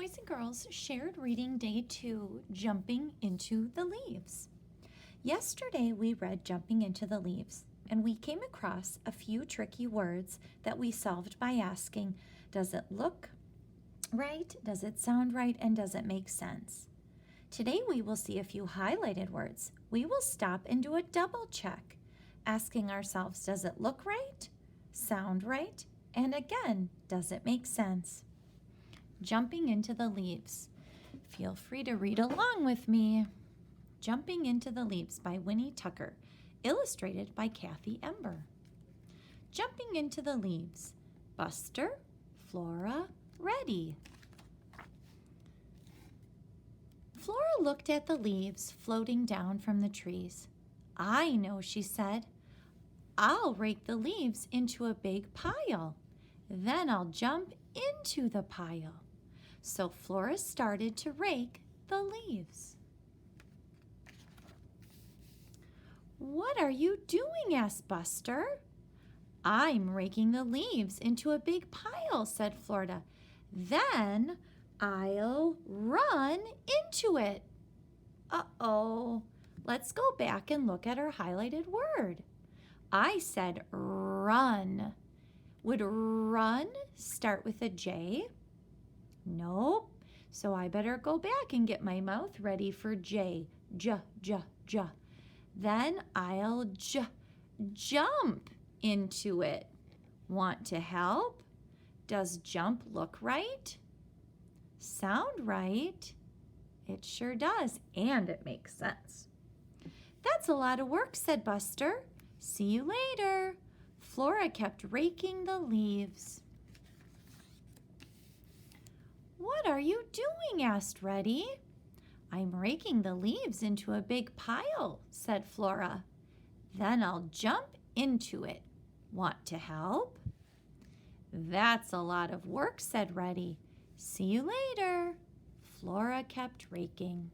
boys and girls, shared reading day 2, Jumping into the Leaves. Yesterday we read Jumping into the Leaves, and we came across a few tricky words that we solved by asking, does it look right, does it sound right, and does it make sense? Today we will see a few highlighted words. We will stop and do a double check, asking ourselves, does it look right, sound right, and again, does it make sense? Jumping into the Leaves. Feel free to read along with me. Jumping into the Leaves by Winnie Tucker, illustrated by Kathy Ember. Jumping into the Leaves. Buster, Flora, Reddy. Flora looked at the leaves floating down from the trees. I know, she said. I'll rake the leaves into a big pile. Then I'll jump into the pile. So Flora started to rake the leaves. What are you doing? Asked Buster. I'm raking the leaves into a big pile, said Flora. Then I'll run into it. Uh-oh. Let's go back and look at our highlighted word. I said run. Would run start with a J? Nope. So I better go back and get my mouth ready for J. J. Then I'll jump into it. Want to help? Does jump look right? Sound right? It sure does, and it makes sense. That's a lot of work, said Buster. See you later. Flora kept raking the leaves. What are you doing? Asked Reddy. I'm raking the leaves into a big pile, said Flora. Then I'll jump into it. Want to help? That's a lot of work, said Reddy. See you later. Flora kept raking.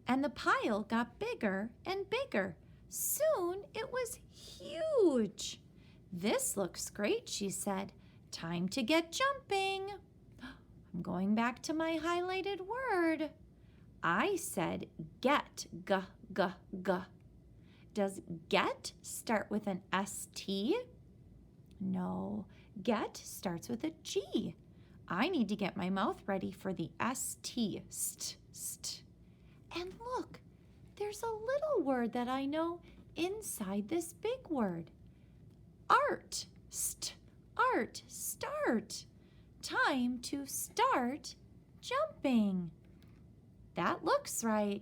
And the pile got bigger and bigger. Soon it was huge. This looks great, she said. Time to get jumping. I'm going back to my highlighted word. I said get, g. Does get start with an ST? No, get starts with a G. I need to get my mouth ready for the ST, st. And look, there's a little word that I know inside this big word. Art, art, start. Time to start jumping. That looks right.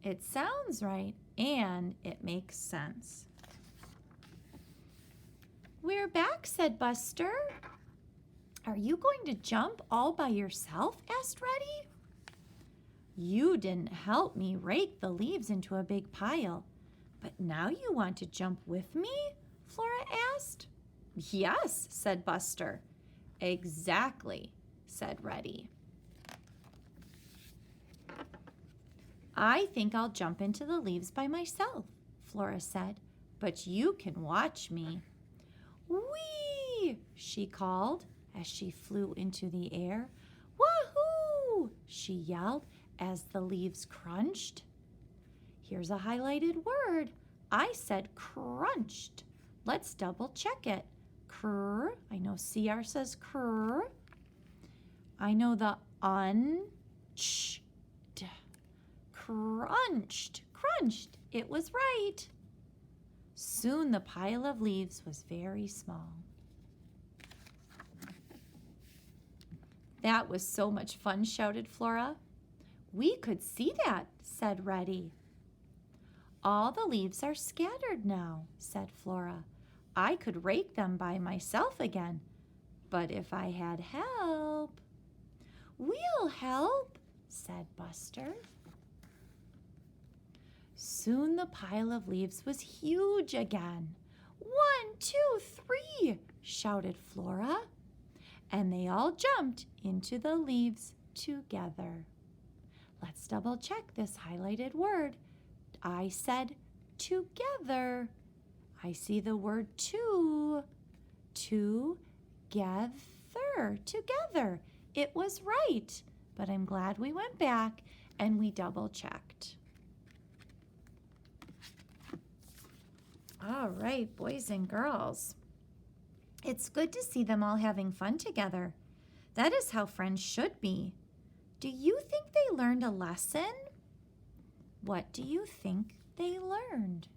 It sounds right, and it makes sense. We're back, said Buster. Are you going to jump all by yourself? Asked Reddy. You didn't help me rake the leaves into a big pile, but now you want to jump with me? Flora asked. Yes, said Buster. Exactly, said Reddy. I think I'll jump into the leaves by myself, Flora said, but you can watch me. Whee! She called as she flew into the air. Wahoo! She yelled as the leaves crunched. Here's a highlighted word. I said crunched. Let's double check it. Crr. I know CR says crr. I know the unched. Crunched. Crunched. It was right. Soon the pile of leaves was very small. That was so much fun, shouted Flora. We could see that, said Reddy. All the leaves are scattered now, said Flora. I could rake them by myself again, but if I had help. We'll help, said Buster. Soon the pile of leaves was huge again. 1, 2, 3, shouted Flora, and they all jumped into the leaves together. Let's double check this highlighted word. I said together. I see the word two. Together. sure, together. It was right. But I'm glad we went back and we double-checked. All right, boys and girls. It's good to see them all having fun together. That is how friends should be. Do you think they learned a lesson? What do you think they learned?